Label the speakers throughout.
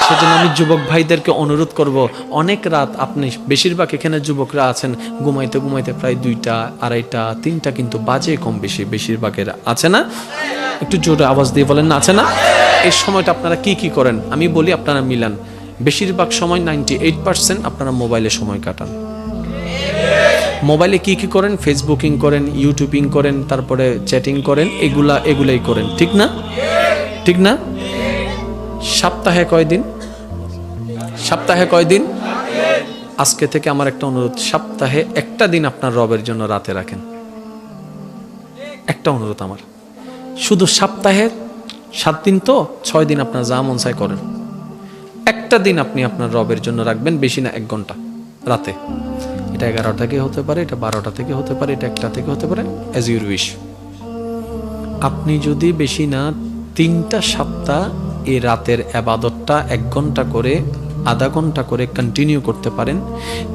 Speaker 1: সেজন্য আমি যুবক ভাইদেরকে অনুরোধ করব, অনেক রাত আপনি, বেশিরভাগ এখানে যুবকরা আছেন, ঘুমাইতে ঘুমাইতে প্রায় 2টা, 2:30, 3টা কিন্তু বাজে কম বেশি বেশিরভাগের, আছে না? একটু জোরে আওয়াজ দিয়ে বলেন না, আছে না? এই সময়টা আপনারা কি কি করেন আমি বলি, আপনারা মিলান। বেশিরভাগ সময় 98% আপনারা মোবাইলে সময় কাটান। মোবাইলে কি কি করেন? ফেসবুকিং করেন, ইউটিউবিং করেন, তারপরে চ্যাটিং করেন, এগুলাই করেন, ঠিক না? ঠিক না? সপ্তাহে কয়দিন? সপ্তাহে কয়দিন? আজকে থেকে আমার একটা অনুরোধ, সপ্তাহে একটা দিন আপনার রবের জন্য রাতে রাখেন। একটা অনুরোধ আমার, শুধু সপ্তাহে 7 দিন তো 6 দিন আপনার যা মন চায় করেন, একটা দিন আপনি আপনার রবের জন্য রাখবেন, বেশি না, 1 ঘন্টা রাতে। এটা 11টা থেকে হতে পারে, এটা 12টা থেকে হতে পারে, এটা 1টা থেকে হতে পারে, অ্যাজ ইউর উইশ। আপনি যদি বেশি না 3টা সপ্তাহ এই রাতের ইবাদতটা 1 ঘন্টা করে, আধা ঘন্টা করে কন্টিনিউ করতে পারেন,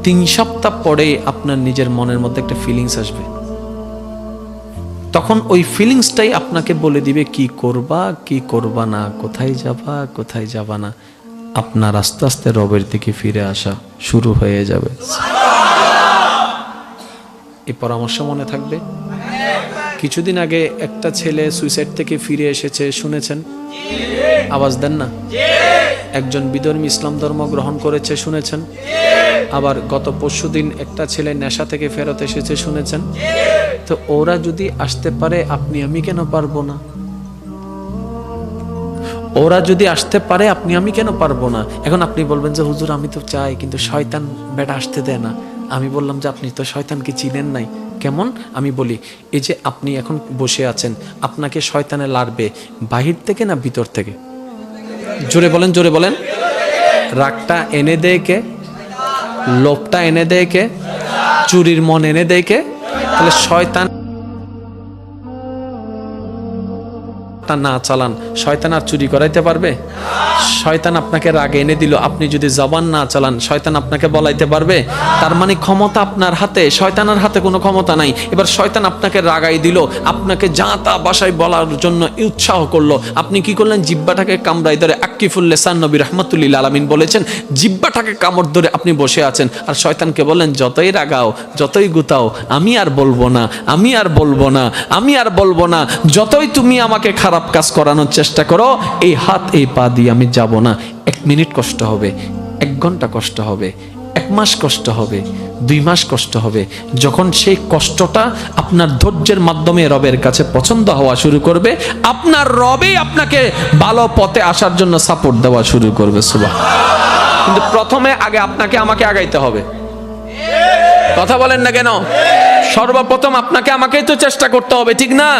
Speaker 1: 3 সপ্তাহ পরে আপনার নিজের মনের মধ্যে একটা ফিলিংস আসবে। তখন ওই ফিলিংসটাই আপনাকে বলে দিবে কি করবা কি করবা না, কোথায় যাবা কোথায় যাবা না। আপনার আস্তে আস্তে রবের দিকে ফিরে আসা শুরু হয়ে যাবে। এই পরামর্শ মনে থাকবে। কিছুদিন আগে একটা ছেলে সুইসাইড থেকে ফিরে এসেছে, শুনেছেন? আওয়াজ দেন না। একজন বিধর্মী ইসলাম ধর্ম গ্রহণ করেছে, শুনেছেন? আবার গত পরশুদিন একটা ছেলে নেশা থেকে ফেরত এসেছে, শুনেছেন? তো ওরা যদি আসতে পারে, আপনি আমি কেন পারবো না? ওরা যদি আসতে পারে, আপনি আমি কেন পারবো না? এখন আপনি বলবেন যে হুজুর আমি তো চাই, কিন্তু শয়তান বেটা আসতে দেয় না। আমি বললাম যে আপনি তো শয়তানকে চিনেন নাই। কেমন? আমি বলি, এই যে আপনি এখন বসে আছেন, আপনাকে শয়তানে লাড়বে বাহির থেকে না ভিতর থেকে? জোরে বলেন, জোরে বলেন। রাগটা এনে দেয় কে? লোভটা এনে দেয় কে? চুরির মন এনে দেয় কে? তাহলে শয়তান না চালান, শয়তান আর চুরি করাইতে পারবে? শয়তান আপনাকে রাগ এনে দিল, আপনি যদি জবান না চালান, শয়তান আপনাকে বলাইতে পারবে? তার মানে ক্ষমতা আপনার হাতে, শয়তানের হাতে কোনো ক্ষমতা নাই। এবার শয়তান আপনাকে রাগাই দিল, আপনাকে যা তা ভাষায় বলার জন্য উৎসাহ করলো, আপনি কি করলেন? জিব্বাটাকে কামড়াই ধরে, আক্কিফুল লিসান, নবী রাহমাতুল্লিল আলামিন বলেছেন, জিব্বাটাকে কামড় ধরে আপনি বসে আছেন, আর শয়তানকে বলেন যতই রাগাও, যতই গুতাও, আমি আর বলবো না, আমি আর বলবো না, আমি আর বলবো না, যতই তুমি আমাকে খারাপ কাজ করানোর চেষ্টা করো, এই হাত এই পা দিয়ে আমি যাব না। 1 মিনিট কষ্ট হবে, 1 ঘন্টা কষ্ট হবে, 1 মাস কষ্ট হবে, 2 মাস কষ্ট হবে। যখন সেই কষ্টটা আপনার ধৈর্যের মাধ্যমে রবের কাছে পছন্দ হওয়া শুরু করবে, আপনার রবেই আপনাকে ভালো পথে আসার জন্য সাপোর্ট দেওয়া শুরু করবে। সুবহানাল্লাহ। কিন্তু প্রথমে আগে আপনাকে আমাকে আগাইতে হবে। কথা বলেন না কেন? সর্বপ্রথম আপনাকে আমাকেই তো চেষ্টা করতে হবে, ঠিক না?